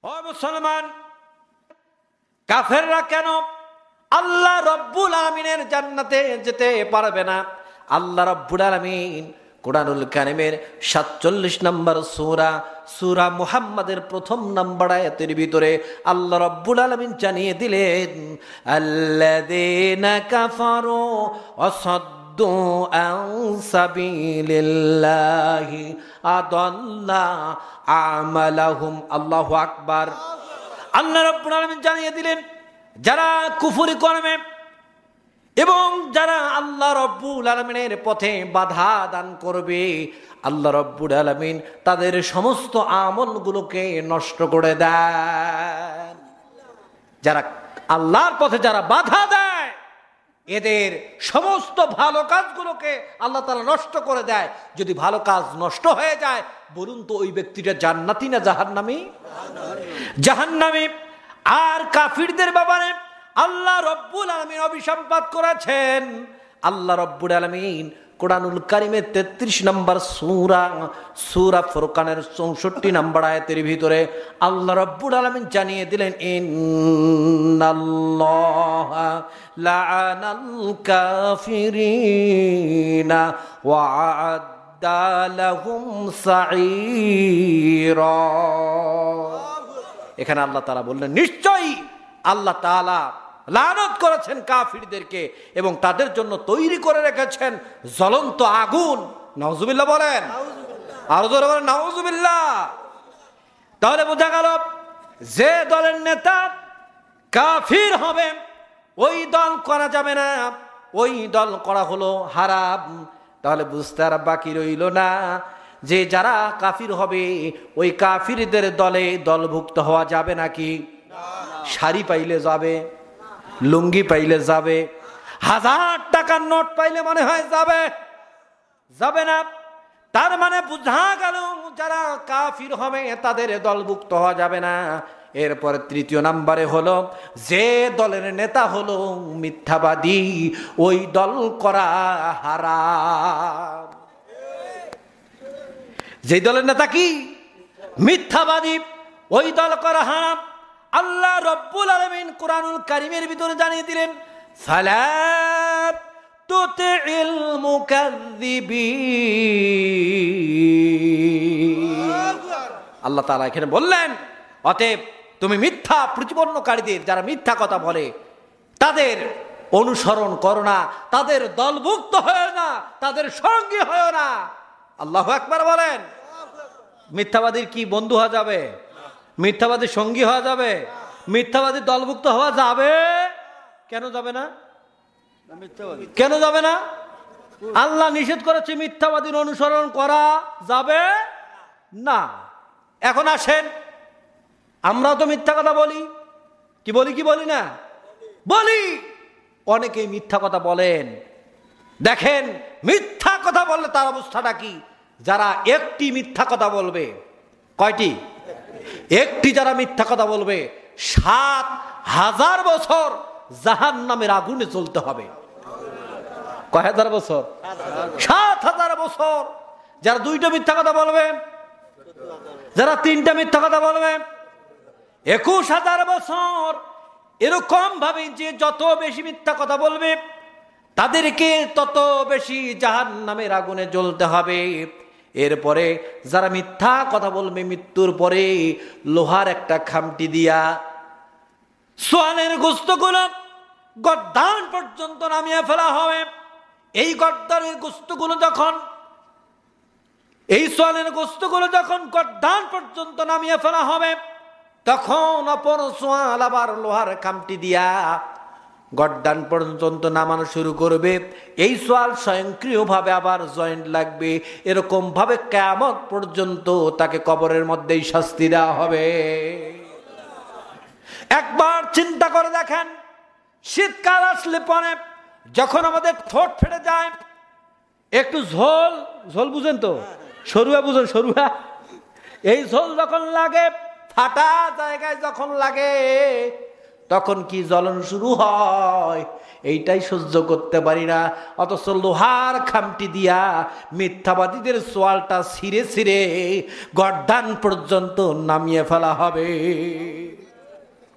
ও মুসলমান, কাফেররা কেন আল্লাহ রব্বুল আলামিনের জান্নাতে যেতে পারবে না? আল্লাহ রব্বুল আলামিন কুরআনুল কারীমের ৪৭ নম্বর সূরা মুহাম্মাদের ১ম নম্বর আয়াতের ভিতরে আল্লাহ রব্বুল আলামিন জানিয়ে দিলেন, আল্লাযীনা কাফারু ওয়াসাদ্দু আন সাবিলিল্লাহি আদাল্লা আমালাহুম। আল্লাহু আকবার। আল্লাহ রব্বুল আলামিন জানিয়ে দিলেন, যারা কুফরি করবে এবং যারা আল্লাহ রব্বুল আলামিনের পথে বাধা দান করবে, আল্লাহ রব্বুল আলামিন তাদের সমস্ত আমলগুলোকে নষ্ট করে দেন। যারা আল্লাহর পথে যারা বাধা দেয়, এদের সমস্ত ভালো কাজগুলোকে আল্লাহ তাআলা নষ্ট করে দেয়। যদি ভালো কাজ নষ্ট হয়ে যায়, বলুন তো ওই ব্যক্তিটা জান্নাতি না জাহান্নামী? জাহান্নামী। আর কাফিরদের ব্যাপারে আল্লাহ রব্বুল আলামিন অভিসম্পাত করেছেন। আল্লাহ রব্বুল আলামিন কুরআনুল কারীমের ৩৩ নম্বর সূরা ফুরকানের ৬৪ নম্বর আয়াতের ভিতরে আল্লাহ রব্বুল আলামিন জানিয়ে দিলেন, ইন্নাল্লাহা লাআনাল কাফিরিনা ওয়া আ'আদ্দা লাহুম সাঈরা। এখানে আল্লাহ তাআলা বললেন, নিশ্চয়ই আল্লাহ তাআলা লানত করেছেন কাফিরদেরকে এবং তাদের জন্য তৈরি করে রেখেছেন জ্বলন্ত আগুন। নাউজুবিল্লাহ বলেন, আরো জোরে বলেন নাউজুবিল্লাহ। তাহলে বোঝা গেল, যে দলের নেতা কাফির হবে ওই দল করা যাবে না, ওই দল করা হলো হারাম। তাহলে বুঝতে আর বাকি রইল না যে যারা কাফির হবে ওই কাফিরদের দলে দলভুক্ত হওয়া যাবে নাকি? শাড়ি পাইলে যাবে, লুঙ্গি পাইলে যাবে, 1000 টাকার নোট পাইলে মনে হয় যাবে? যাবে না। তার মানে বুঝা গেল যারা কাফির হবে তাদের দলভুক্ত হওয়া যাবে না। এরপরে তৃতীয় নম্বরে হলো, যে দলের নেতা হলো মিথ্যাবাদী, ওই দল করা হারাম। যে দলের নেতা কি? মিথ্যাবাদী, ওই দল করা হারাম। আল্লাহ রব্বুল আলামিন কুরআনুল কারীমের ভিতরে জানিয়ে দিলেন, ফালা তুতিল মুকাযযিবিন। আল্লাহ তাআলা এখানে বললেন, অতএব তুমি মিথ্যা প্রতিপন্নকারীদের, যারা মিথ্যা কথা বলে, তাদের অনুসরণ করো না, তাদের দলভুক্ত হয় না, তাদের সঙ্গী হয় না। আল্লাহু আকবার বলেন। মিথ্যাবাদীর কি বন্ধু হওয়া যাবে? মিথ্যাবাদীর সঙ্গী হওয়া যাবে? মিথ্যাবাদীর দলভুক্ত হওয়া যাবে? কেন যাবে না? কেন যাবে না? আল্লাহ নিষেধ করেছে মিথ্যাবাদীর অনুসরণ করা যাবে না। এখন আসেন, আমরাও তো মিথ্যা কথা বলি, কি বলি কি বলি না? বলি। অনেকেই মিথ্যা কথা বলেন। দেখেন, মিথ্যা কথা বললে তার অবস্থাটা কি? যারা একটি মিথ্যা কথা বলবে, কয়টি? একটি যারা মিথ্যা কথা বলবে, ৭,০০০ বছর জাহান্নামের আগুনে জ্বলতে হবে। কয় হাজার বছর? ৭,০০০ বছর। যারা ২টা মিথ্যা কথা বলবে, যারা ৩টা মিথ্যা কথা বলবে, ২১,০০০ বছর। এরকম ভাবে যে যত বেশি মিথ্যা কথা বলবে তাদেরকে তত বেশি জাহান্নামের আগুনে জ্বলতে হবে। এরপরে যারা মিথ্যা কথা বলবে, মৃত্যুর পরে লোহার একটা খামটি দিয়া সোয়ালের গোস্তগুলো গর্দান পর্যন্ত নামিয়ে ফেলা হবে। এই গর্দানের গোস্তগুলো যখন, এই সোয়ালের গোস্তগুলো যখন গর্দান পর্যন্ত নামিয়ে ফেলা হবে, তখন অপর সোয়াল আবার লোহার খামটি দিয়া গর্দান পর্যন্ত নামানো শুরু করবে। এই সোয়াল স্বয়ংক্রিয়ভাবে আবার জয়েন্ট লাগবে। এরকম ভাবে কিয়ামত পর্যন্ত তাকে কবরের মধ্যেই শাস্তি দেওয়া হবে। একবার চিন্তা করে দেখেন, শীতকাল আসলে পরে যখন আমাদের ঠোঁট ফেটে যায়, একটু ঝোল ঝোল বুঝেন তো, সরুয়া বুঝেন, সরুয়া, এই ঝোল যখন লাগে, ফাটা জায়গায় যখন লাগে, তখন কি জ্বলন শুরু হয়, এইটাই সহ্য করতে পারি না। অথচ লোহার খামটি দিয়া মিথ্যাবাদীদের সোয়ালটা ছিঁড়ে ছিঁড়ে গর্দান পর্যন্ত নামিয়ে ফেলা হবে।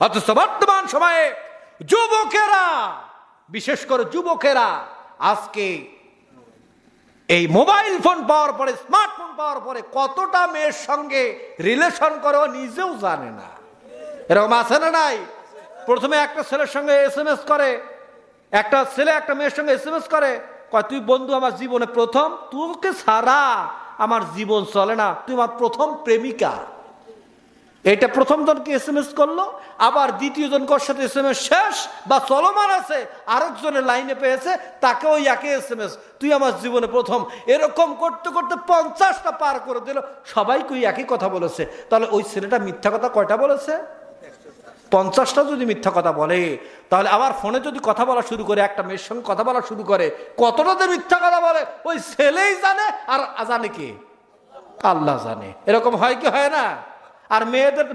অথচ বর্তমান সময়ে যুবকেরা, বিশেষ করে যুবকেরা আজকে এই মোবাইল ফোন পাওয়ার পরে, স্মার্টফোন পাওয়ার পরে কতটা মেয়ের সঙ্গে রিলেশন করে ও নিজেও জানে না। এরকম আছে না নাই? প্রথমে একটা ছেলের সঙ্গে SMS করে, একটা ছেলে একটা মেয়ের সঙ্গে SMS করে, কয় তুই বন্ধু আমার জীবনে প্রথম, তোকে ছাড়া আমার জীবন চলে না, তুই আমার প্রথম প্রেমিকা। এটা প্রথম জনকে SMS করলো, আবার দ্বিতীয় জনকর সাথে SMS শেষ বা চলমান আছে, আরেকজনের লাইনে পেয়েছে, তাকে ওই একই SMS, তুই আমার জীবনে প্রথম। এরকম করতে করতে 50টা পার করে দিল, সবাইকে ওই একই কথা বলেছে। তাহলে ওই ছেলেটা মিথ্যা কথা কয়টা বলেছে? 50টা যদি মিথ্যা কথা বলে, তাহলে আবার ফোনে যদি কথা বলা শুরু করে, একটা মেয়ের সঙ্গে কথা বলা শুরু করে, কতটা যে মিথ্যা কথা বলে ওই ছেলেই জানে, আর জানে কে? আল্লাহ জানে। এরকম হয় কি হয় না? আর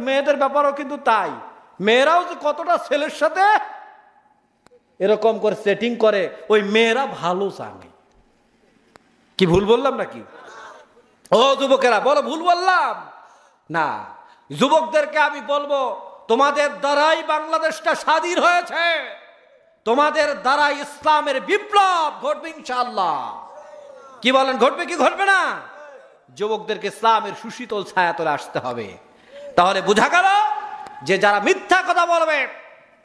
মেয়েদের ব্যাপারও কিন্তু তাই। মেয়েরাও যে কতটা ছেলের সাথে এরকম করে সেটিং করে, ওই মেয়েরা ভালো জানে। কি ভুল বললাম নাকি? ও যুবকেরা, বলো ভুল বললাম না? যুবকদেরকে আমি বলবো, তোমাদের দ্বারাই বাংলাদেশটা স্বাধীন হয়েছে, তোমাদের দ্বারাই ইসলামের বিপ্লব ঘটবে ইনশাআল্লাহ। কি বলেন, ঘটবে কি ঘটবে না? যুবকদেরকে ইসলামের সুশীতল ছায়াতলে আসতে হবে। তাহলে বোঝা গেল যে যারা মিথ্যা কথা বলবে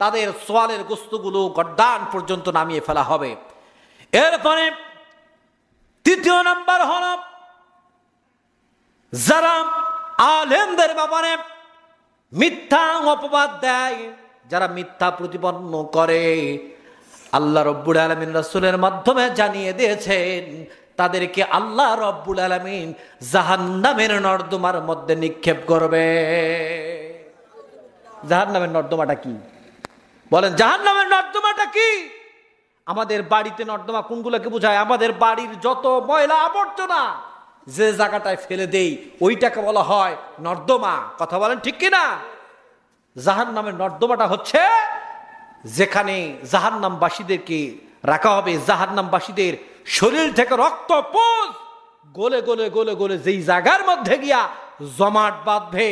তাদের সোয়ালের গোস্তগুলো গর্দান পর্যন্ত নামিয়ে ফেলা হবে। এরপরে তৃতীয় নাম্বার হল, যারা আলেমদের ব্যাপারে মিথ্যা অপবাদ দেয়, যারা মিথ্যা প্রতিপন্ন করে, আল্লাহ রব্বুল আলামিন রাসূলের মাধ্যমে জানিয়ে দিয়েছেন তাদেরকে আল্লাহ রব্বুল আলামিন জাহান্নামের নর্দমার মধ্যে নিক্ষেপ করবে। জাহান্নামের নর্দমাটা কি বলেন? জাহান্নামের নর্দমাটা কি? আমাদের বাড়িতে নর্দমা কোনগুলোকে বোঝায়? আমাদের বাড়ির যত ময়লা আবর্জনা যে জায়গাটায় ফেলে দেই ওইটাকে বলা হয় নর্দমা। কথা বলেন ঠিক কিনা? জাহান্নামের নর্দমাটা হচ্ছে যেখানে জাহান্নামবাসীদেরকে রাখা হবে, জাহান্নামবাসীদের শরীর থেকে রক্ত পুঁজ গলে গলে গলে গলে যেই জায়গার মধ্যে গিয়া জমাট বাঁধবে,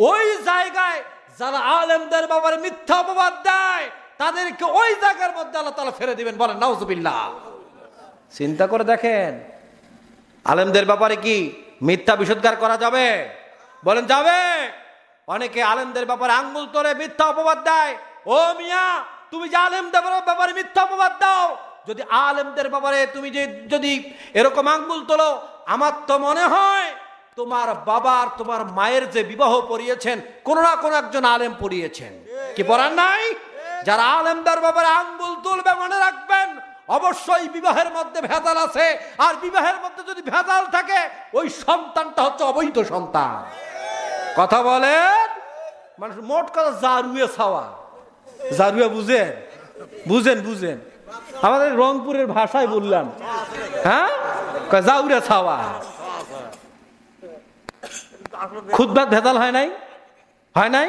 ওই জায়গায় যারা আলেমদের ব্যাপারে মিথ্যা অপবাদ দেয় তাদেরকে ওই জায়গার মধ্যে আল্লাহ তাআলা ফেলে দিবেন। বলেন নাউজুবিল্লাহ। চিন্তা করে দেখেন, আলেমদের ব্যাপারে কি মিথ্যা বিশুদ্ধার করা যাবে? বলেন যাবে? অনেকে আলেমদের ব্যাপারে আঙ্গুল তোলে, মিথ্যা অপবাদ দেয়। ও মিয়া, তুমি যে আলেমদের ব্যাপারে মিথ্যা অপবাদ দাও, যদি আলেমদের ব্যাপারে তুমি যদি এরকম আঙ্গুল তোলো, আমার তো মনে হয় তোমার বাবার তোমার মায়ের যে বিবাহ পড়িয়েছেন কোন না কোন একজন আলেম পড়িয়েছেন। কি পড়ার নাই? যারা আলেমদের ব্যাপারে আঙ্গুল তুলবে মনে রাখবেন অবশ্যই বিবাহের মধ্যে ভেজাল আছে, আর বিবাহের মধ্যে যদি ভেজাল থাকে ওই সন্তানটা হচ্ছে অবৈধ সন্তান। কথা বলেন? মানুষ মোট কথা জারুয়ে ছাওয়া। জারুয়া বুঝেন? বুঝেন বুঝেন আমাদের রংপুরের ভাষায় বললাম, হ্যাঁ, জাউরে ছাওয়া। খুতবাত ভেজাল হয় নাই? হয় নাই?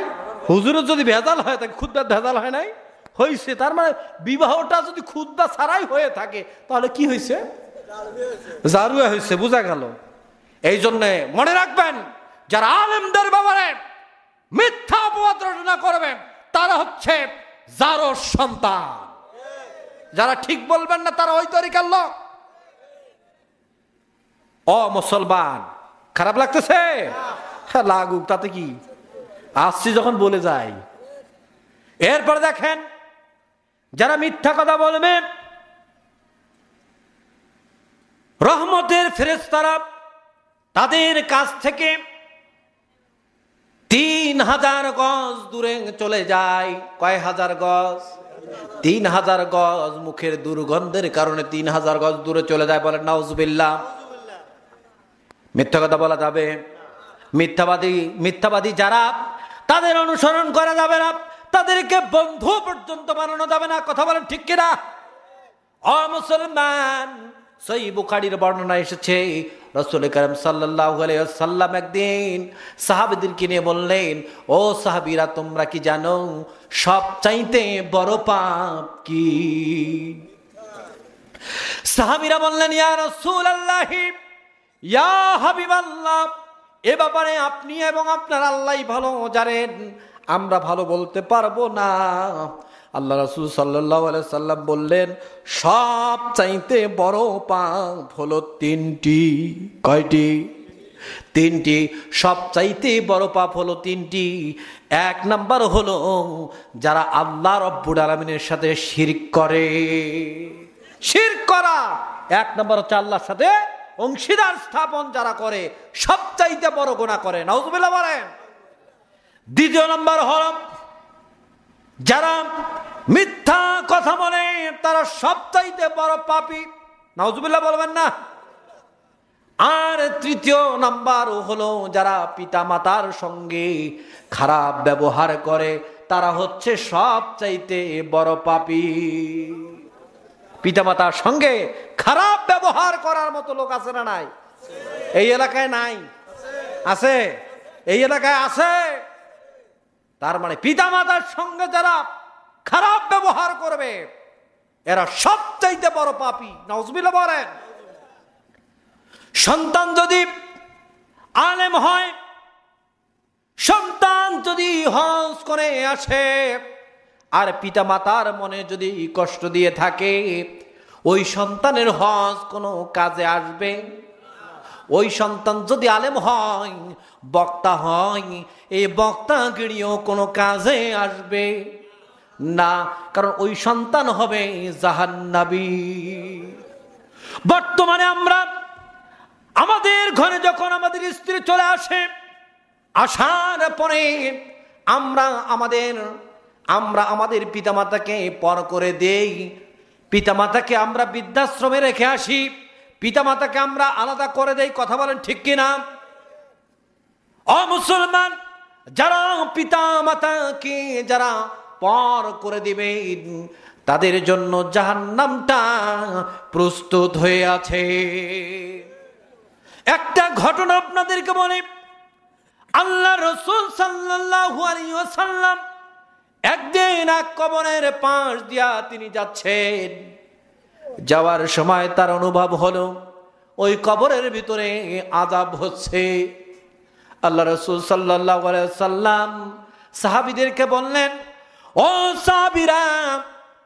হুজুরের যদি ভেজাল হয় থাকে খুতবাত ভেজাল হয় নাই? হয়েছে। তার মানে বিবাহটা যদি খুতবা ছাড়াই হয়ে থাকে তাহলে কি হয়েছে? জারুয়া হয়েছে। বোঝা গেল? এই জন্যে মনে রাখবেন, যারা আলেমদের ব্যাপারে মিথ্যা অপবাদ রচনা করবে তারা হচ্ছে জারোর সন্তান। যারা ঠিক বলবেন না তারা ওই তরিকার লোক। ও মুসলমান, খারাপ লাগতেছে? হ্যাঁ লাগুক, তাতে কি? আসছি যখন বলে যাই। এরপর দেখেন, যারা মিথ্যা কথা বলবে রহমতের ফেরেশতারা তাদের কাছ থেকে 3000 গজ দূরে চলে যায়। কয় হাজার গজ? 3000 গজ। মুখের দুর্গন্ধের কারণে 3000 গজ দূরে চলে যায়। বলেন নাউজুবিল্লাহ। মিথ্যা কথা বলা যাবে? মিথ্যাবাদী যারা, তাদের অনুসরণ করা যাবে না, তাদেরকে বন্ধু পর্যন্ত বানানো যাবে না। কথা বলেন ঠিক কিনা? ও মুসলমান, সহিহ বুখারীর বর্ণনা এসেছে, রাসূল কারীম সাল্লাল্লাহু আলাইহি ওয়াসাল্লাম একদিন সাহাবীদেরকে নিয়ে বললেন, ও সাহাবীরা, তোমরা কি জানো সবচাইতে বড় পাপ কি? সাহাবীরা বললেন, ইয়া রাসূলুল্লাহ, ইয়া হাবিবাল্লাহ, এ ব্যাপারে আপনি এবং আপনার আল্লাহই ভালো জানেন, আমরা ভালো বলতে পারবো না। আল্লাহ রাসূল সাল্লাল্লাহু আলাইহি সাল্লাম বললেন, সব চাইতে বড় পাপ হলো তিনটি। কয়টি? তিনটি। সব চাইতে বড় পাপ হলো তিনটি। এক নাম্বার হলো যারা আল্লাহ রব্বুল আলামিনের সাথে শিরক করে। শিরক করা এক নাম্বার হচ্ছে আল্লাহর সাথে অংশীদার স্থাপন যারা করে, সবচাইতে বড় গুনাহ করে। নাউজুবিল্লাহ বলেন। দ্বিতীয় নাম্বার হলো যারা মিথ্যা কথা বলে, তারা সবচাইতে বড় পাপী। নাউজুবিল্লাহ বলবেন না? আর তৃতীয় নাম্বার হলো যারা পিতামাতার সঙ্গে খারাপ ব্যবহার করে, তারা হচ্ছে সবচাইতে বড় পাপী। পিতামাতার সঙ্গে খারাপ ব্যবহার করার মতো লোক আছে না নাই? এই এলাকায় নাই? আছে? এই এলাকায় আছে। তার মানে পিতামাতার সঙ্গে যারা খারাপ ব্যবহার করবে, এরা সবচাইতে বড় পাপী। নাউজুবিল্লাহ বলেন। সন্তান যদি আলেম হয়, সন্তান যদি হজ করে আসে, আর পিতামাতার মনে যদি কষ্ট দিয়ে থাকে, ওই সন্তানের হজ কোনো কাজে আসবে? ওই সন্তান যদি আলেম হয়, বক্তা হয়, এই বক্তাগিরিও কোনো কাজে আসবে না, কারণ ওই সন্তান হবে জাহান্নাবী। বর্তমানে আমরা আমাদের ঘরে যখন আমাদের স্ত্রী চলে আসে, আসার পরে আমরা আমাদের পিতামাতাকে পর করে দেই, পিতামাতাকে আমরা বৃদ্ধাশ্রমে রেখে আসি, পিতামাতাকে আমরা আলাদা করে দেই। কথা বলেন ঠিক কিনা? অমুসলমান যারা পিতামাতাকে যারা পর করে দিবে, তাদের জন্য জাহান্নামটা প্রস্তুত হয়ে আছে। একটা ঘটনা আপনাদেরকে বলি। আল্লাহ রাসূল সাল্লাল্লাহু আলাইহি ওয়াসাল্লাম একদিন এক কবরের পাশ দিয়া তিনি যাচ্ছেন। যাওয়ার সময় তার অনুভব হলো ওই কবরের ভিতরে আযাব হচ্ছে। আল্লাহ রাসূল সাল্লাল্লাহু আলাইহি ওয়াসাল্লাম সাহাবীদেরকে বললেন, ও সাহাবীরা,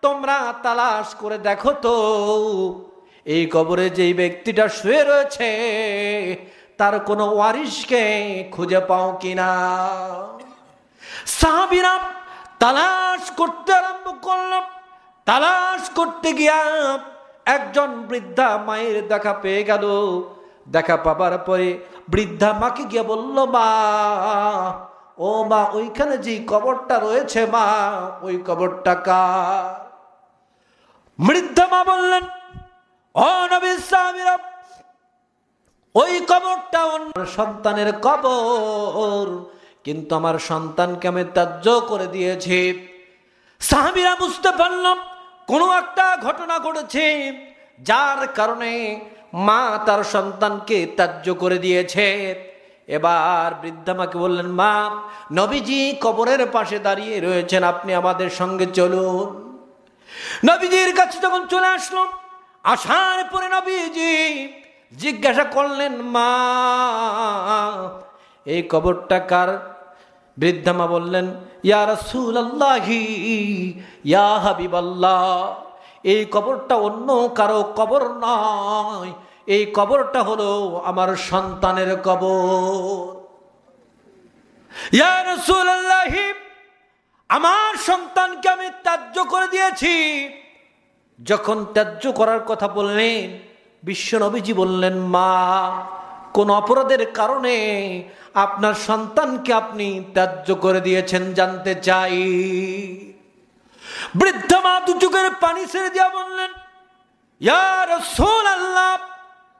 তোমরা তালাশ করে দেখো তো এই কবরে যেই ব্যক্তিটা শুয়ে রয়েছে তার কোনো ওয়ারিশকে খুঁজে পাও কিনা। সাহাবীরা তালাশ করতে আরম্ভ করল। তালাশ করতে গিয়া একজন বৃদ্ধা মায়ের দেখা পেয়ে গেল। দেখা পাবার পরে বৃদ্ধা মাকে গিয়ে বলল, মা, ও মা, ওইখানে যে কবরটা রয়েছে মা, ওই কবরটা কার? বৃদ্ধা মা বললেন, ও নবীর সাহাবীরা, ওই কবরটা আমার সন্তানের কবর, কিন্তু আমার সন্তানকে আমি ত্যায্য করে দিয়েছি। সাহাবীরা বুঝতে পারলাম কোনো একটা ঘটনা ঘটেছে যার কারণে মা তার সন্তানকে ত্যায্য করে দিয়েছে। এবার বৃদ্ধা মাকে বললেন, মা, নবীজি কবরের পাশে দাঁড়িয়ে রয়েছেন, আপনি আমাদের সঙ্গে চলুন। নবীজির কাছে যখন চলে আসলো, আসার পরে নবীজি জিজ্ঞাসা করলেন, মা, এই কবরটা কার? বৃদ্ধা মা বললেন, ইয়া রাসূলুল্লাহি, ইয়া হাবিবাল্লাহ, এই কবরটা অন্য কারো কবর নয়, এই কবরটা হলো আমার সন্তানের কবর। ইয়া রাসূলুল্লাহি, আমার সন্তানকে আমি ত্যায্য করে দিয়েছি। যখন ত্যায্য করার কথা বললেন, বিশ্ব নবীজি বললেন, মা, কোন অপরাধের কারণে আপনার সন্তানকে আপনি ত্যায্য করে দিয়েছেন জানতে চাই। বৃদ্ধা মা দু চোখের পানি ছেড়ে দিয়া বললেন, ইয়া রাসূলুল্লাহ,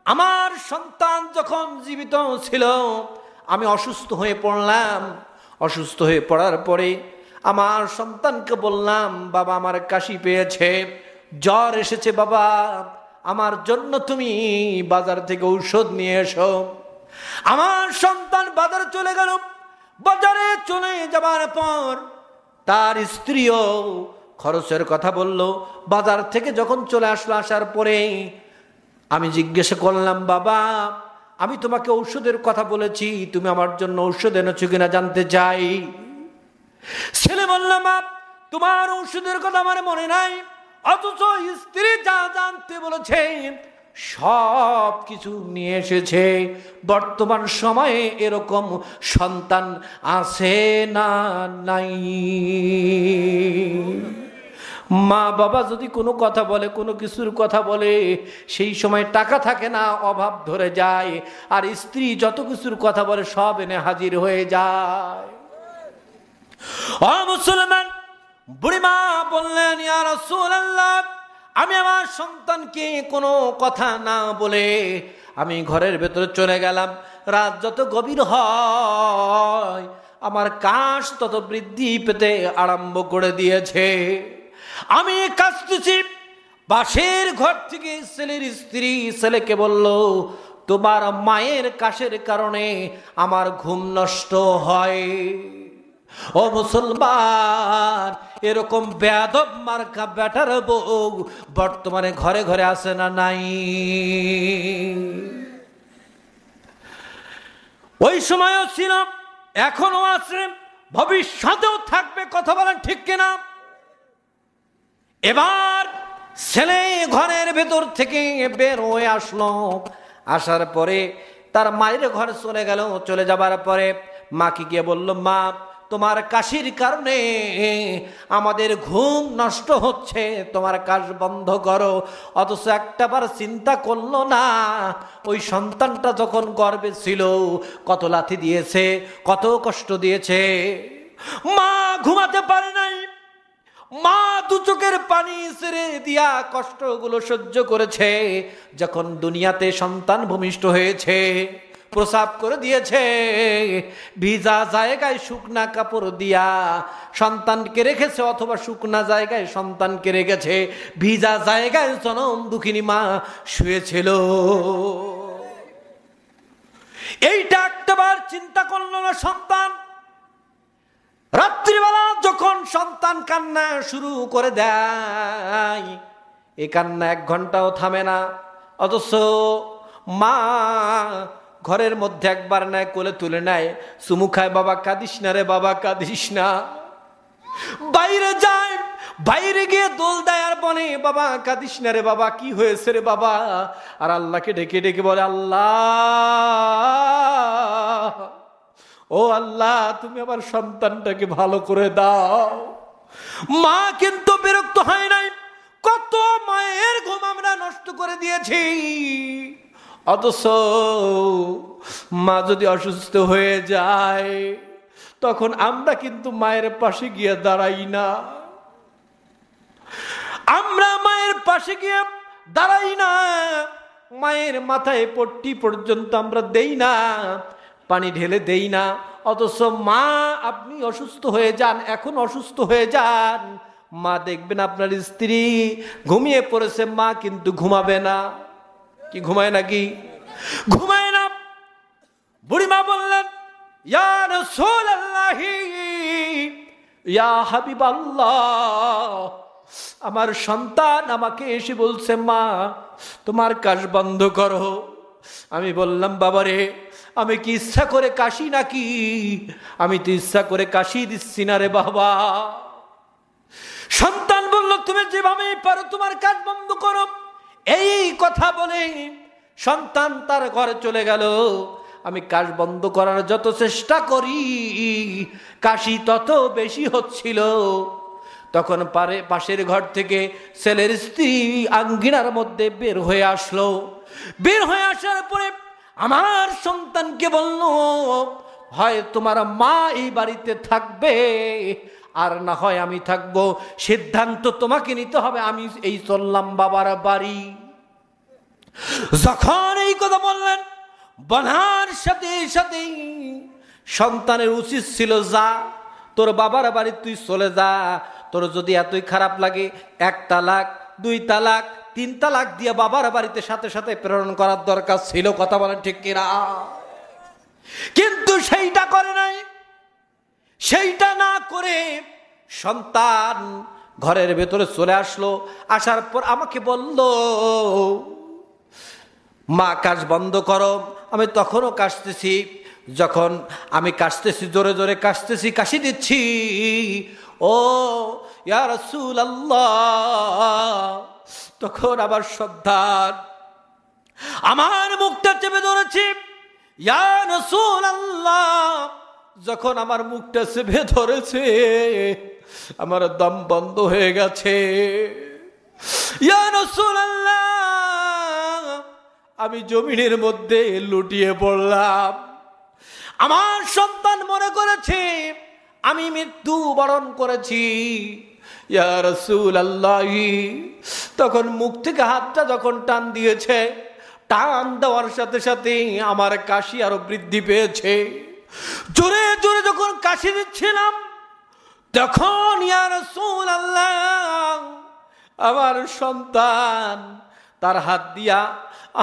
আমার সন্তান যখন জীবিত ছিল আমি অসুস্থ হয়ে পড়লাম। অসুস্থ হয়ে পড়ার পরে আমার সন্তানকে বললাম, বাবা, আমার কাশি পেয়েছে, জ্বর এসেছে বাবা, আমার জন্য তুমি বাজার থেকে ঔষধ নিয়ে এসো। আমার সন্তান বাজারে চলে গেল। বাজারে চলে যাবার পর তার স্ত্রীও খরচের কথা বলল। বাজার থেকে যখন চলে আসলো, আসার পরে আমি জিজ্ঞাসা করলাম, বাবা আমি তোমাকে ঔষধের কথা বলেছি, তুমি আমার জন্য ঔষধ এনেছো কিনা জানতে চাই। ছেলে বলল, মা তোমার ঔষধের কথা আমার মনে নাই, অথচ স্ত্রী যা জানতে বলেছে সব কিছু নিয়ে এসেছে। বর্তমান সময়ে এরকম সন্তান আছে না নাই? মা বাবা যদি কোনো কথা বলে, কোনো কিছুর কথা বলে, সেই সময় টাকা থাকে না, অভাব ধরে যায়। আর স্ত্রী যত কিছুর কথা বলে সব এনে হাজির হয়ে যায়। ও মুসলমান, বুড়িমা বললেন, ইয়া রাসূলুল্লাহ, আমি আমার সন্তানকে কোনো কথা না বলে আমি ঘরের ভেতরে চলে গেলাম। রাত যত গভীর হয় আমার কাশ তত বৃদ্ধি পেতে আরম্ভ করে দিয়েছে। আমি কাঁদতেছি। পাশের ঘর থেকে ছেলের স্ত্রী ছেলেকে বলল, তোমার মায়ের কাশের কারণে আমার ঘুম নষ্ট হয়। ও মুসলমান, এরকম বেয়াদব মার্কা বেটার বউ বর্তমানে ঘরে ঘরে আছে না নাই? ওই সময়ও ছিল, এখনো আছে, ভবিষ্যতেও থাকবে। কথা বলেন ঠিক কিনা? এবার ছেলে ঘরের ভেতর থেকে বের হয়ে আসলো। আসার পরে তার মায়ের ঘরে চলে গেল। চলে যাবার পরে মাকে গিয়ে বলল, মা তোমার কাশির কারণে আমাদের ঘুম নষ্ট হচ্ছে, তোমার কাশ বন্ধ করো। অথচ একটাবার চিন্তা করলো না, ওই সন্তানটা যখন গর্ভে ছিল কত লাথি দিয়েছে, কত কষ্ট দিয়েছে। মা ঘুমাতে পারে নাই। মা দু চোখের পানি ছেড়ে দিয়া কষ্টগুলো সহ্য করেছে। যখন দুনিয়াতে সন্তান ভূমিষ্ঠ হয়েছে, প্রসাব করে দিয়েছে, ভিজা জায়গায় শুকনা কাপড় দিয়া সন্তানকে রেখেছে, অথবা শুকনা জায়গায় সন্তানকে রেখেছে, ভিজা জায়গায় জনম দুঃখিনী মা শুয়েছিল। এইটা একটাবার চিন্তা করল না সন্তান। রাত্রিবেলা যখন সন্তান কান্না শুরু করে দেয়, এই কান্না 1 ঘন্টাও থামে না। অথচ মা ঘরের মধ্যে একবার নেয়, কোলে তুলে নেয়, চুমু খায়, বাবা কাঁদিস না রে, বাবা কাঁদিস না। বাইরে যায়, বাইরে গিয়ে দোল দেয় আর বলে, বাবা কাঁদিস না রে, বাবা কি হয়েছে রে বাবা। আর আল্লাহকে ডেকে ডেকে বলে, আল্লাহ, ও আল্লাহ, তুমি আমার সন্তানটাকে ভালো করে দাও। মা কিন্তু বিরক্ত হয় নাই। কত মায়ের ঘুম আমরা নষ্ট করে দিয়েছি। অথচ মা যদি অসুস্থ হয়ে যায়, তখন আমরা কিন্তু মায়ের পাশে গিয়ে দাঁড়াই না। আমরা মায়ের পাশে গিয়ে দাঁড়াই না। মায়ের মাথায় পট্টি পর্যন্ত আমরা দেই না, পানি ঢেলে দেই না। অথচ মা আপনি অসুস্থ হয়ে যান, এখন অসুস্থ হয়ে যান, মা দেখবেন আপনার স্ত্রী ঘুমিয়ে পড়েছে, মা কিন্তু ঘুমাবে না। কি ঘুমায় নাকি? ঘুমায় না। বুড়িমা বললেন, ইয়া রাসূলুল্লাহ, ইয়া হাবিবাল্লাহ, আমার সন্তান আমাকে এসে বলছে, মা তোমার কাশ বন্ধ করো। আমি বললাম, বাবারে আমি কি ইচ্ছা করে কাশি নাকি? আমি তো ইচ্ছা করে কাশি দিচ্ছি না রে বাবা। সন্তান বলল, তুমি যেভাবে পারো তোমার কাশ বন্ধ করো। এই কথা বলে সন্তান তার ঘরে চলে গেল। আমি কাশ বন্ধ করার যত চেষ্টা করি, কাশি তত বেশি হচ্ছিল। তখন পাশের ঘর থেকে ছেলের স্ত্রী আঙ্গিনার মধ্যে বের হয়ে আসলো। বের হয়ে আসার পরে আমার সন্তানকে বলল, হয় তোমার মা এই বাড়িতে থাকবে, আর না হয় আমি থাকবো। সিদ্ধান্ত তোমাকে নিতে হবে। আমি এই চললাম বাবার বাড়ি। যখন এই কথা বললেন, বলার সাথে সাথেই সন্তানের উচিত ছিল, যা তোর বাবার বাড়ি তুই চলে যা। তোর যদি এতই খারাপ লাগে 1 তালাক, 2 তালাক, 3 তালাক দিয়ে বাবার বাড়িতে সাথে সাথে প্রেরণ করার দরকার ছিল, কথা বলেন ঠিক কিনা? কিন্তু সেইটা করে নাই। সেইটা না করে সন্তান ঘরের ভেতরে চলে আসলো। আসার পর আমাকে বলল, মা কাশ বন্ধ করো। আমি তখনও কাশতেছি। যখন আমি কাশতেছি, জোরে জোরে কাশতেছি, কাশি দিচ্ছি, ও ইয়া রাসূলুল্লাহ, তখন আমার সন্তান আমার মুখটা চেপে ধরেছি। ইয়া রাসূলুল্লাহ, যখন আমার মুখটা চেপে ধরেছে আমার দম বন্ধ হয়ে গেছে। ইয়া রাসূলুল্লাহ, আমি জমিনের মধ্যে লুটিয়ে পড়লাম। আমার সন্তান মনে করেছে আমি মৃত্যু বরণ করেছি। ইয়া রাসূলুল্লাহ, তখন মুখ থেকে হাতটা যখন টান দিয়েছে, টান দেওয়ার সাথে সাথে আমার কাশি আরো বৃদ্ধি পেয়েছে। জোরে জোরে যখন কাশি দিচ্ছিলাম, তখন ইয়া রাসূলুল্লাহ, আমার সন্তান তার হাত দিয়া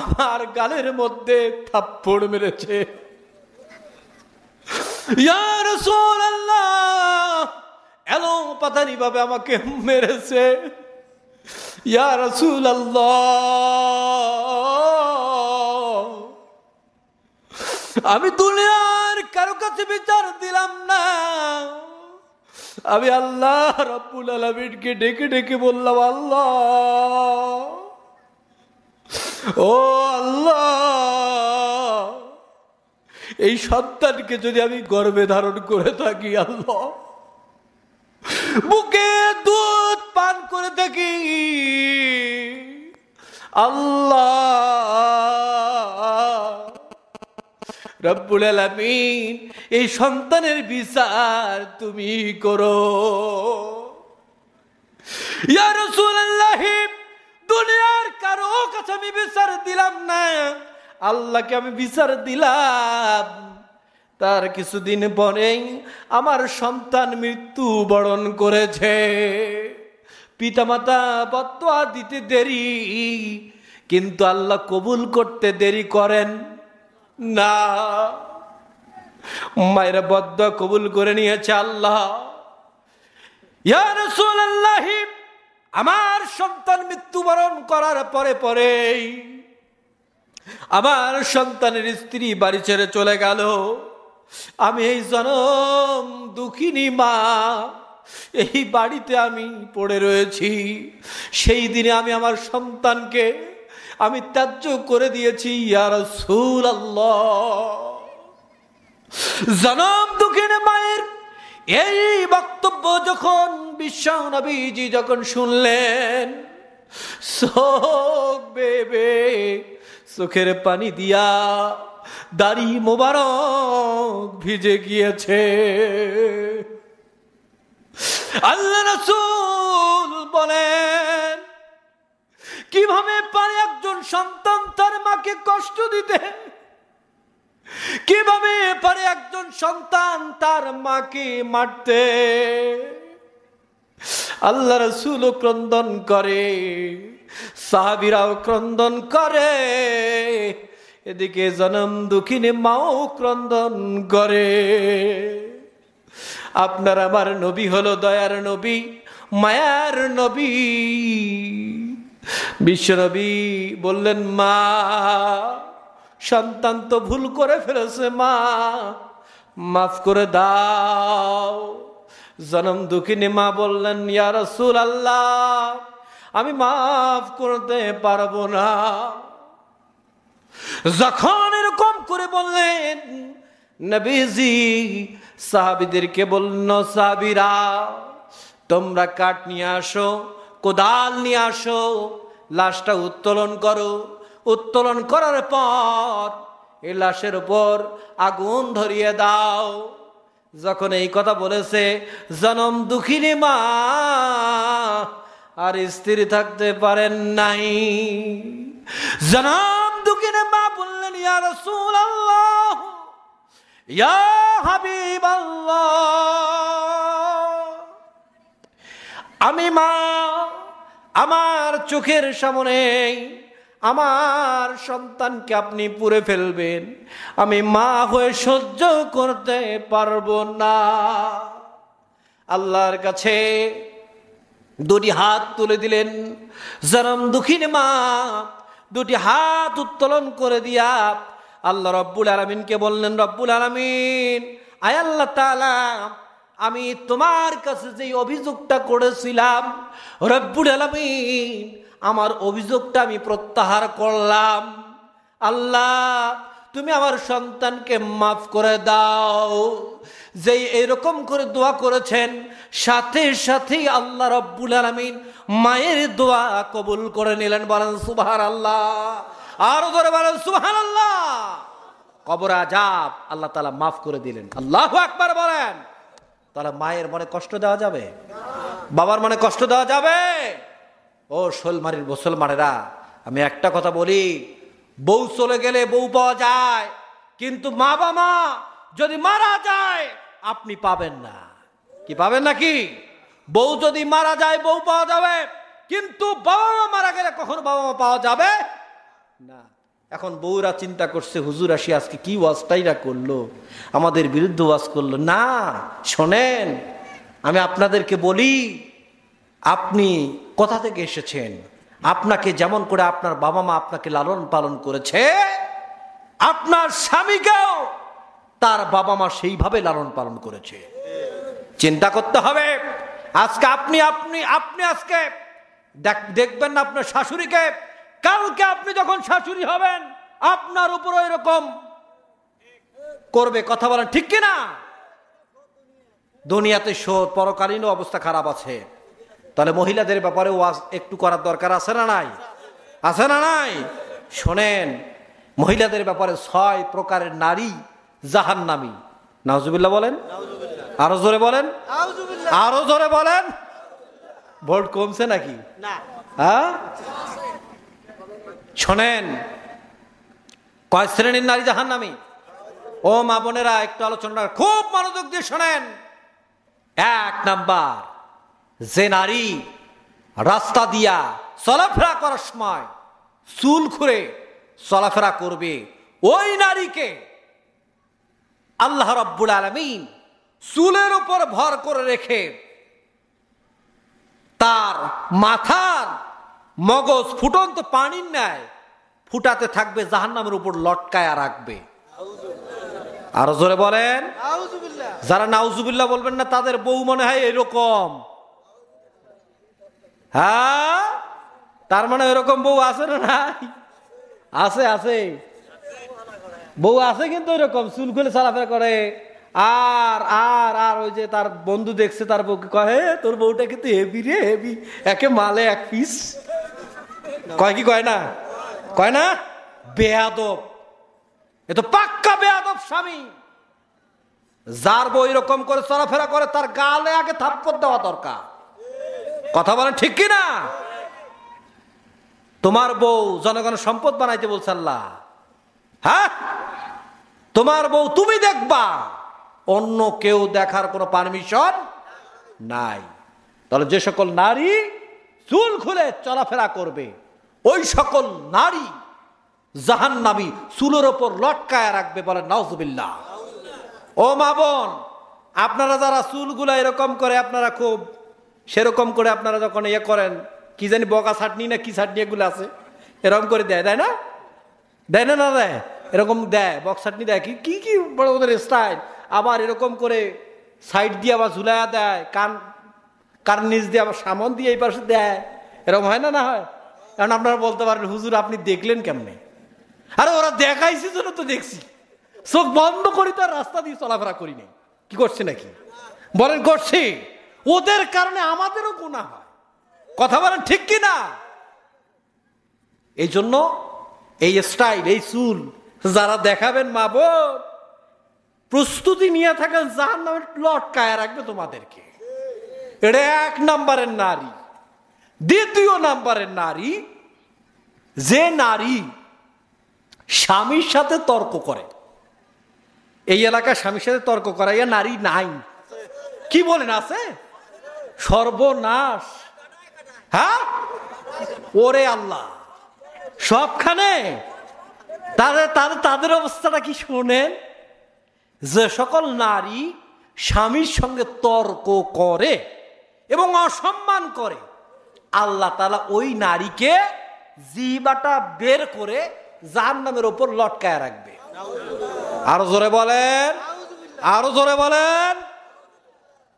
আমার গালের মধ্যে থাপ্পড় মেরেছে। ইয়া রাসূলুল্লাহ, এলো পাতানি ভাবে আমাকে মেরেছে। ইয়া রাসূলুল্লাহ, আমি দুনিয়ার কারো কাছে বিচার দিলাম না, আমি আল্লাহ রাব্বুল আলামিনকে ডেকে ডেকে বললাম, আল্লাহ, ও আল্লাহ, এই সন্তানকে যদি আমি গর্ভে ধারণ করে থাকি, আল্লাহ, বুকে দুধ পান করে থাকি, আল্লাহ রব্বুল আলামিন, এই সন্তানের বিচার তুমি করো। ইয়া রাসূলুল্লাহ, দুনিয়ার কারো কাছে আমি বিচার দিলাম না, আল্লাহকে আমি বিচার দিলাম। তার কিছুদিন পরেই আমার সন্তান মৃত্যু বরণ করেছে। পিতামাতা বদদুয়া দিতে দেরি, কিন্তু আল্লাহ কবুল করতে দেরি করেন না। মায়ের বদদুয়া কবুল করে নিয়েছে আল্লাহ। ইয়া রাসূলুল্লাহ, আমার সন্তান মৃত্যুবরণ করার পরে পরেই আমার সন্তানের স্ত্রী বাড়ি ছেড়ে চলে গেল। আমি এই জনম দুঃখিনী মা, এই বাড়িতে আমি পড়ে রয়েছি। সেই দিনে আমি আমার সন্তানকে আমি ত্যায্য করে দিয়েছি। ইয়া রাসূলুল্লাহ, জনম দুঃখিনী মায়ের এই বক্তব্য যখন বিশ্ব নবীজি যখন শুনলেন, চোখ বেবে চোখের পানি দিয়া দাড়ি মোবারক ভিজে গিয়েছে। আল্লাহ রাসূল বলেন, কিভাবে পারে একজন সন্তান তার মাকে কষ্ট দিতে? কিভাবে পারে একজন সন্তান তার মাকে মারতে? আল্লাহ রাসূলও ক্রন্দন করে, সাহাবীরাও ক্রন্দন করে, এদিকে জনম দুঃখিনী মাও ক্রন্দন করে। আপনার আমার নবী হলো দয়ার নবী, মায়ার নবী। বিশ্ব নবী বললেন, মা, সন্তান তো ভুল করে ফেলেছে, মা মাফ করে দাও। জনম দুঃখিনী মা বললেন, ইয়া রাসূলুল্লাহ, আমি মাফ করতে পারবো না। যখন এরকম করে বললেন, নবীজি সাহাবীদেরকে বললেন, সাহাবীরা তোমরা কাঠ নিয়ে আসো, কোদাল নিয়ে আসো, লাশটা উত্তোলন করো। উত্তোলন করার পর এই লাশের উপর আগুন ধরিয়ে দাও। যখন এই কথা বলেছে, জনম দুঃখিনী মা আর স্থির থাকতে পারেন নাই। জনম দুঃখিনী মা বললেন, ইয়া রাসূলুল্লাহ, ইয়া হাবিবাল্লাহ, আমি মা আমার চোখের সামনে আমার সন্তানকে আপনি পুড়ে ফেলবেন, আমি মা হয়ে সহ্য করতে পারবো না। আল্লাহর কাছে দুটি হাত তুলে দিলেন। জনম দুঃখিনী মা দুটি হাত উত্তোলন করে দিয়া আল্লাহ রব্বুল আলামিনকে বললেন, রব্বুল আলামিন, আয় আল্লাহ তাআলা, আমি তোমার কাছে যে অভিযোগটা করেছিলাম, রব্বুল আলামিন আমার অভিযোগটা আমি প্রত্যাহার করলাম। আল্লাহ, তুমি আমার সন্তানকে মাফ করে দাও। যে এরকম করে দোয়া করেছেন, সাথে সাথেই আল্লাহ রব্বুল আলামিন মায়ের দোয়া কবুল করে নিলেন। বলেন সুবহানাল্লাহ। আরো ধরে বলেন সুবহানাল্লাহ। কবর আযাব আল্লাহ তাআলা মাফ করে দিলেন। আল্লাহু আকবার বলেন। তাহলে মায়ের মনে কষ্ট দেওয়া যাবে? বাবার মনে কষ্ট দেওয়া যাবে? ও শোলমারির মুসলমানেরা, আমি একটা কথা বলি, বউ চলে গেলে বউ পাওয়া যায়, কিন্তু মা বাবা যদি মারা যায় আপনি পাবেন না। কি পাবেন নাকি? বউ যদি মারা যায় বউ পাওয়া যাবে, কিন্তু বাবা মা মারা গেলে কখনো বাবা মা পাওয়া যাবে না। এখন বউরা চিন্তা করছে, হুজুর আসি আজকে কি ওয়াজটাইরা করলো, আমাদের বিরুদ্ধে ওয়াজ করলো। না, শোনেন, আমি আপনাদেরকে বলি, আপনি কোথা থেকে এসেছেন? আপনাকে যেমন করে আপনার বাবা মা আপনাকে লালন পালন করেছে, আপনার স্বামীকেও তার বাবা মা সেইভাবে লালন পালন করেছে। চিন্তা করতে হবে। আজকে আপনি আপনি আপনি আজকে দেখবেন না আপনার শাশুড়িকে, কালকে আপনি যখন শাশুড়ি হবেন আপনার উপরও এরকম করবে। কথা বলেন ঠিক কিনা? দুনিয়াতে পরকালীন অবস্থা খারাপ আছে। তাহলে মহিলাদের ব্যাপারে ওয়াজ একটু করার দরকার আছে না নাই? আছে না নাই? শোনেন, মহিলাদের ব্যাপারে 6 প্রকারের নারী জাহান্নামী। নাউজুবিল্লাহ বলেন। আরো জোরে বলেন। আরো জোরে বলেন। ভোট কমছে নাকি? হ্যাঁ, শোনেন, কয় শ্রেণীর নারী জাহান্নামী? ও মা বোনেরা, একটু আলোচনা খুব মনোযোগ দিয়ে শোনেন। 1 নাম্বার, যে নারী রাস্তা দিয়া চলাফেরা করার সময় চুল খুঁড়ে চলাফেরা করবে, ওই নারীকে আল্লাহ রাব্বুল আলামিন চুলের উপর ভর করে রেখে তার মাথার মগজ ফুটন্ত পানির ন্যায় ফুটাতে থাকবে, জাহান্নামের উপর লটকায়া রাখবে। আরো জোরে বলেন। যারা নাউজুবিল্লাহ বলবেন না তাদের বউ মনে হয় এরকম। হ্যাঁ, তার মানে এরকম বউ আছে না নাই? আছে, আছে, বউ আছে, কিন্তু এরকম চুল খুলে চলাফেরা করে। আর আর আর ওই যে তার বন্ধু দেখছে, তার বউকে কয়, তোর বউটা কিন্তু হেভি রে, হেভি, একে মালে 1 পিস। কয় কি কয় না? কয় না? বেয়াদব। এ তো পাক্কা বেয়াদব স্বামী। যার বউ এরকম করে চলাফেরা করে তার গালে আগে থাপ্পড় দেওয়া দরকার। কথা বলেন ঠিক কিনা? তোমার বউ জনগণের সম্পদ বানাইতে বলছে আল্লাহ। হ্যাঁ, তোমার বউ তুমি দেখবা, অন্য কেউ দেখার কোনো পারমিশন নাই। তাহলে যে সকল নারী চুল খুলে চলাফেরা করবে, ওই সকল নারী জাহান্নামী, চুলের ওপর লটকায় রাখবে। বলেন নাউজুবিল্লাহ। ও মা বোন, আপনারা যারা চুলগুলা এরকম করে, আপনারা খুব সেরকম করে আপনারা যখন ইয়ে করেন, কি জানি বকা ছাটনি না কি ছাটনি এগুলো আছে, এরকম করে দেয়, দেয় না? দেয় না? না দেয়? এরকম দেয়, বক্স ছাটনি দেয়, কি কি কি বড় ওদের স্টাইল। আবার এরকম করে সাইড দিয়ে আবার ঝুলাইয়া দেয়, কান নিচ দিয়ে আবার সামন দিয়ে এই পাশে দেয়। এরকম হয় না? না হয়? কারণ আপনারা বলতে পারেন, হুজুর আপনি দেখলেন কেমনে? আরে ওরা দেখাইছি জন্য তো দেখছি, চোখ বন্ধ করি তো রাস্তা দিয়ে চলাফেরা করি নাই। কি করছে নাকি? বলেন করছি। ওদের কারণে আমাদেরও গুনাহ হয়। কথা বলেন ঠিক কিনা? এই জন্য এই স্টাইল, এই চুল যারা দেখাবেন মা বোন, প্রস্তুতি নিয়ে থাকেন, জাহান্নামে লটকায় রাখবে তোমাদেরকে। এটা 1 নাম্বারের নারী। 2 নাম্বারের নারী, যে নারী স্বামীর সাথে তর্ক করে। এই এলাকায় স্বামীর সাথে তর্ক করা ইয়া নারী নাই। কি বলেন? আছে? সর্বনাশ। হ্যাঁ, ওরে আল্লাহ, সবখানে তাদের অবস্থাটা কি শোনেন? যে সকল নারী স্বামীর সঙ্গে তর্ক করে এবং অসম্মান করে, আল্লাহ তাআলা ওই নারীকে জিহ্বাটা বের করে জাহান্নামের উপর লটকায় রাখবে। আরো জোরে বলেন, আরো জোরে বলেন।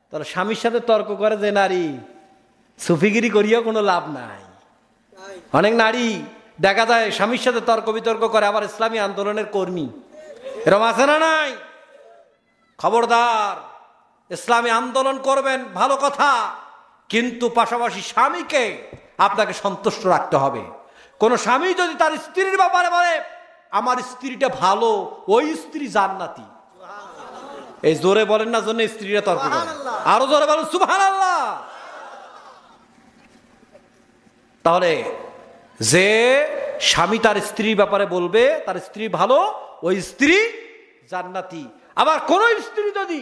তাহলে স্বামীর সাথে তর্ক করে যে নারী, সুফিগিরি করিয়া কোনো লাভ নাই। অনেক নারী দেখা যায় স্বামীর সাথে তর্ক বিতর্ক করে, আবার ইসলামী আন্দোলনের কর্মী, এরকম আছে না নাই? খবরদার, ইসলামী আন্দোলন করবেন ভালো কথা, কিন্তু পাশাপাশি স্বামীকে আপনাকে সন্তুষ্ট রাখতে হবে। কোন স্বামী যদি তার স্ত্রীর ব্যাপারে বলে আমার স্ত্রীটা ভালো, ওই স্ত্রী জান্নাতি, এই জোরে বলেন না জন্য স্ত্রীরা তর্ক করে। আরো জোরে বলেন সুবহানাল্লাহ। তাহলে যে স্বামী তার স্ত্রীর ব্যাপারে বলবে তার স্ত্রী ভালো, ওই স্ত্রী জান্নাতি। আবার কোন স্ত্রী যদি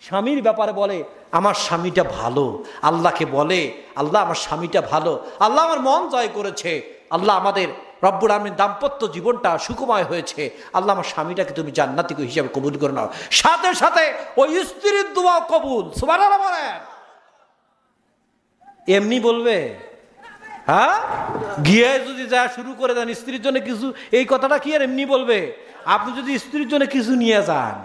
স্বামীর ব্যাপারে বলে আমার স্বামীটা ভালো, আল্লাহকে বলে আল্লাহ আমার স্বামীটা ভালো, আল্লাহ আমার মন জয় করেছে, আল্লাহ আমাদের রব্বুল আমিন দাম্পত্য জীবনটা সুখময় হয়েছে, আল্লাহ আমার স্বামীটাকে তুমি জান্নাতি হিসাবে কবুল করে নাও, সাথে সাথে ওই স্ত্রীর দোয়া কবুল। সুবহানাল্লাহ বলেন। এমনি বলবে? হ্যাঁ, গিয়ে যদি যা শুরু করে দেন স্ত্রীর জন্য কিছু, এই কথাটা কি আর এমনি বলবে? আপনি যদি স্ত্রীর জন্য কিছু নিয়ে যান,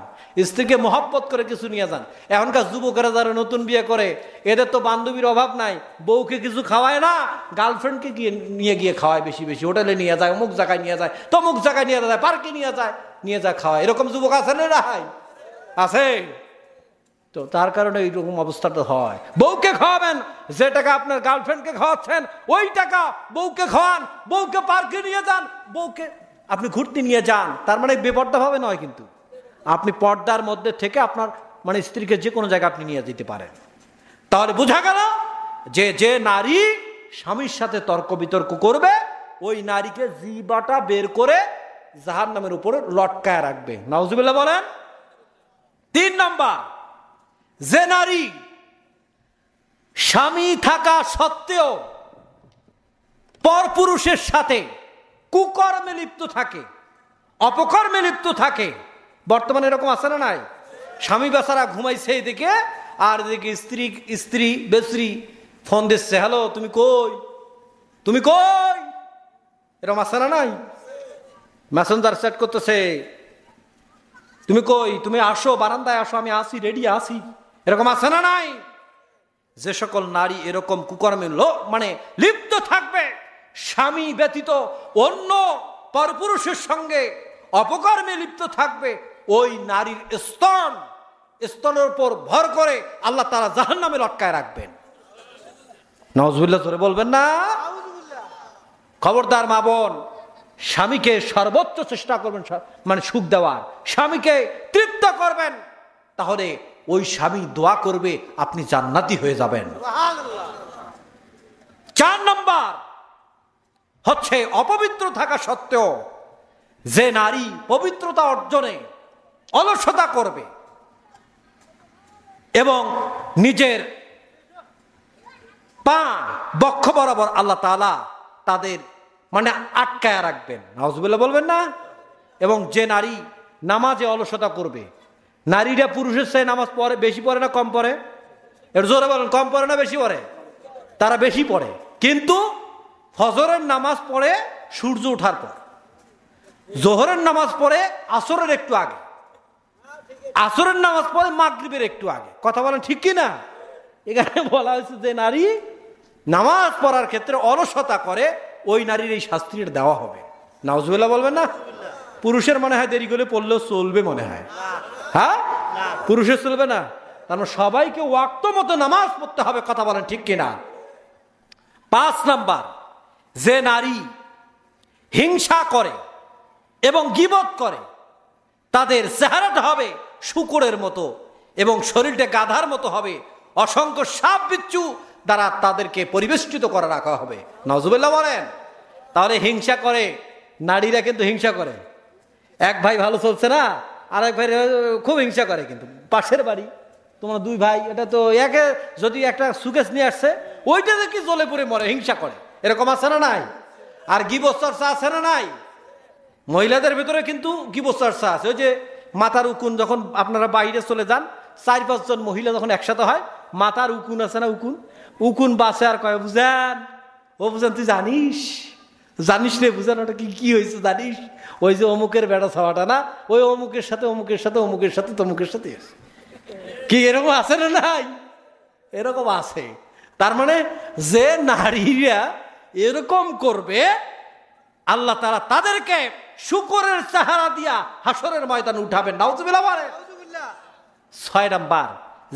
স্ত্রীকে মহব্বত করে কিছু নিয়ে যান। এখনকার যুবকেরা যারা নতুন বিয়ে করে, এদের তো বান্ধবীর অভাব নাই, বউকে কিছু খাওয়ায় না, গার্লফ্রেন্ডকে নিয়ে গিয়ে খাওয়ায়, বেশি বেশি হোটেলে নিয়ে যায়, অমুক জায়গায় নিয়ে যায়, তমুক জায়গায় নিয়ে যায়, পার্কে নিয়ে যায় খাওয়ায়। এরকম যুবক আছে না? রাহাই আছে। তো তার কারণে এইরকম অবস্থাটা হয়। বউকে খাওয়াবেন, যে টাকা আপনার গার্লফ্রেন্ডকে খাওয়াচ্ছেন ওই টাকা বউকে খাওয়ান, বউকে পার্কে নিয়ে যান, বউকে আপনি ঘুরতে নিয়ে যান। তার মানে বেপর্দা ভাবে নয়, কিন্তু আপনি পর্দার মধ্যে থেকে আপনার মানে স্ত্রীকে যে কোনো জায়গায় আপনি নিয়ে যেতে পারেন। তাহলে বোঝা গেল যে নারী স্বামীর সাথে তর্ক বিতর্ক করবে, ওই নারীকে জিহ্বাটা বের করে জাহান্নামের উপরে লটকায় রাখবে। নাউজুবিল্লাহ বলেন। 3 নাম্বার, যে নারী স্বামী থাকা সত্ত্বেও পরপুরুষের সাথে কুকর্মে লিপ্ত থাকে, অপকর্মে লিপ্ত থাকে। বর্তমানে এরকম আছে না নাই? স্বামী বেচারা ঘুমাইছে এদিকে, আর এদিকে স্ত্রী বেশ্রী ফোন দিচ্ছে, হ্যালো তুমি কই, তুমি কই, এরকম আছে না নাই? মেসেঞ্জার চ্যাট করতেছে, তুমি কই, তুমি আসো, বারান্দায় আসো, আমি আসি, রেডি আসি, এরকম আছে না নাই? যে সকল নারী এরকম কুকর্মে মানে লিপ্ত থাকবে, স্বামী ব্যতীত অন্য পরপুরুষের সঙ্গে অপকর্মে লিপ্ত থাকবে, ওই নারীর স্তনের উপর ভর করে আল্লাহ তাআলা জাহান্নামে লটকায় রাখবেন। নাউজুবিল্লাহ জোরে বলবেন না? খবরদার মা বোন, স্বামীকে সর্বোচ্চ চেষ্টা করবেন মানে সুখ দেওয়ার, স্বামীকে তৃপ্ত করবেন, তাহলে ওই স্বামী দোয়া করবে আপনি জান্নাতি হয়ে যাবেন। 4 নম্বর হচ্ছে অপবিত্র থাকা সত্ত্বেও যে নারী পবিত্রতা অর্জনে অলসতা করবে এবং নিজের পা বক্ষ বরাবর আল্লাহ তাআলা তাদের মানে আটকায় রাখবেন। নাউজুবিল্লাহ বলবেন না? এবং যে নারী নামাজে অলসতা করবে, নারীরা পুরুষের চেয়ে নামাজ পড়ে, বেশি পড়ে না কম পড়ে? এর জোরে বলেন, কম পড়ে না বেশি পড়ে? তারা বেশি পড়ে, কিন্তু ফজরের নামাজ পড়ে সূর্য ওঠার পর, জোহরের নামাজ পড়ে আসরের একটু আগে, আসরের নামাজ পড়ে মাগরিবের একটু আগে। কথা বলেন ঠিক কি না? এখানে বলা হয়েছে যে নারী নামাজ পড়ার ক্ষেত্রে অলসতা করে, ওই নারীর এই শাস্তির দেওয়া হবে। নাউজুবিল্লাহ বলবেন না? পুরুষের মনে হয় দেরি করে পড়লেও চলবে মনে হয়, হ্যাঁ? পুরুষের চলবে না? তার মানে সবাইকে ওয়াক্ত মতো নামাজ পড়তে হবে। কথা বলেন ঠিক কিনা? 5 নাম্বার, যে নারী হিংসা করে এবং গীবত করে, তাদের চেহারাটা হবে শূকরের মতো এবং শরীরটা গাধার মতো হবে, অসংখ্য সাপ বিচ্ছু দ্বারা তাদেরকে পরিবেষ্টিত করে রাখা হবে। নাউজুবিল্লাহ বলেন। তাহলে হিংসা করে নারীরা, কিন্তু হিংসা করে। এক ভাই ভালো চলছে না, আর এক ভাই খুব হিংসা করে, কিন্তু পাশের বাড়ি তোমার 2 ভাই, এটা তো একে যদি একটা সুকেশ নিয়ে আসছে ওইটা দেখি জ্বলে পড়ে মরে, হিংসা করে, এরকম আছে না নাই? আর গিবত চর্চা আছে না নাই? মহিলাদের ভেতরে কিন্তু গিবত চর্চা আছে। ওই যে মাথার উকুন, যখন আপনারা বাইরে চলে যান, 4-5 জন মহিলা যখন একসাথে হয়, মাথার উকুন আছে না, উকুন উকুন বাসে আর কয়, বুঝান ও বুঝান, তুই জানিস জানিস রে বুঝান, ওটা কি কি হয়েছে জানিস? ওই যে অমুকের বেড়া ছাওয়াটা না, ওই অমুকের সাথে অমুকের সাথে অমুকের সাথে তমুকের সাথে কি, এরকম আছে না নাই? এরকম আছে। তার মানে যে নারীরা এরকম করবে, আল্লাহ তাআলা তাদেরকে শুকরের চেহারা দিয়া হাসরের ময়দানে উঠাবেন। নাউজুবিল্লাহ বলে। 6 নাম্বার,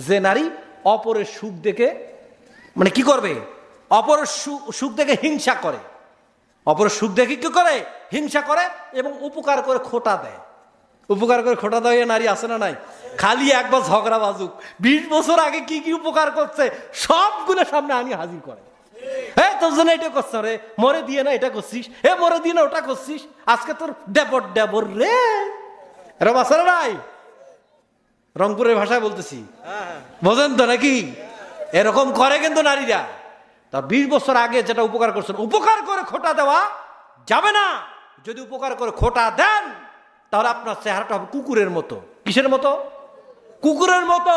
যে নারী অপরের সুখ দেখে, মানে কি করবে, অপরের সুখ দেখে হিংসা করে, অপরের সুখ দেখে কি করে, হিংসা করে এবং উপকার করে খোটা দেয়। উপকার করে খোটা দেয় নারী আছে না নাই? খালি একবার ঝগড়া বাজুক, 20 বছর আগে কি কি উপকার করছে সবগুলো সামনে আনি হাজির করে। হ্যাঁ, তোর জন্য এটা করছ রে, মরে দিয়ে না এটা করছিস, মরে দিয়ে না ওটা করছিস, আজকে তোর ডেবর ডেবর রে, এরকম আছে না নাই? রংপুরের ভাষায় বলতেছি, বোঝেন তো নাকি? এরকম করে কিন্তু নারীরা। তা 20 বছর আগে যেটা উপকার করছেন, উপকার করে খোটা দেওয়া যাবে না। যদি উপকার করে খোটা দেন, তাহলে আপনার চেহারাটা হবে কুকুরের মতো। কিসের মতো? কুকুরের মতো।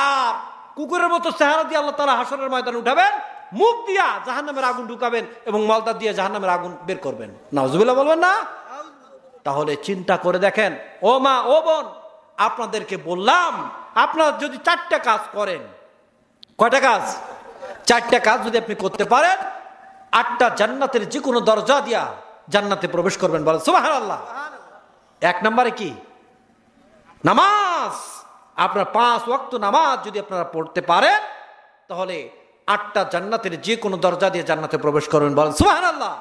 আর কুকুরের মতো চেহারা দিয়ে আল্লাহ তাআলা হাসরের ময়দানে উঠাবেন, মুখ দিয়া জাহান্নামের আগুন ঢুকাবেন এবং মালদা দিয়ে জাহান্নামের আগুন বের করবেন। নাউজুবিল্লাহ বলবেন না? তাহলে চিন্তা করে দেখেন, ও মা ও বোন, আপনাদেরকে বললাম, আপনারা যদি 4টা কাজ করেন, কয়টা কাজ? 4টা কাজ যদি আপনি করতে পারেন, 8টা জান্নাতের যে কোনো দরজা দিয়া জান্নাতে প্রবেশ করবেন। বলেন সুবহানাল্লাহ। 1 নম্বরে কি? নামাজ। আপনার 5 ওয়াক্ত নামাজ যদি আপনারা পড়তে পারেন, তাহলে 8টা জান্নাতের যে কোনো দরজা দিয়ে জান্নাতে প্রবেশ করবেন। বলেন সুবহানাল্লাহ।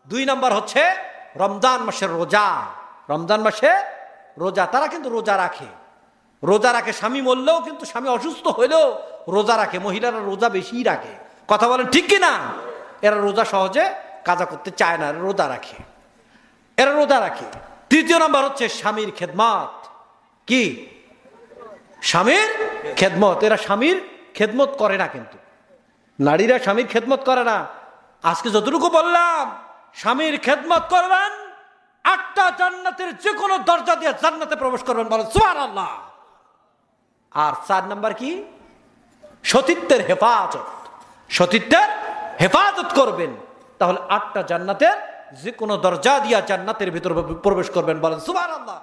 2 নম্বর হচ্ছে রমজান মাসের রোজা। রমজান মাসে রোজা, তারা কিন্তু রোজা রাখে, রোজা রাখে, স্বামী মরলেও কিন্তু, স্বামী অসুস্থ হইলেও রোজা রাখে। মহিলারা রোজা বেশিই রাখে, কথা বলেন ঠিক কিনা? এরা রোজা সহজে কাজা করতে চায় না, রোজা রাখে, এরা রোজা রাখে। 3 নম্বর হচ্ছে স্বামীর খেদমত। কি? স্বামীর খেদমত। এরা স্বামীর খেদমত করে না, কিন্তু নারীরা স্বামীর খেদমত করে না। আজকে যতটুকু বললাম, স্বামীর খেদমত করবেন, 8টা জান্নাতের যে কোনো দরজা দিয়ে জান্নাতে প্রবেশ করবেন। বলেন সুবহানাল্লাহ। আর 4 নাম্বার কি? সতীত্বের হেফাজত। সতীত্বের হেফাজত করবেন, তাহলে 8টা জান্নাতের যে কোনো দরজা দিয়া জান্নাতের ভিতরে প্রবেশ করবেন। বলেন সুবহানাল্লাহ।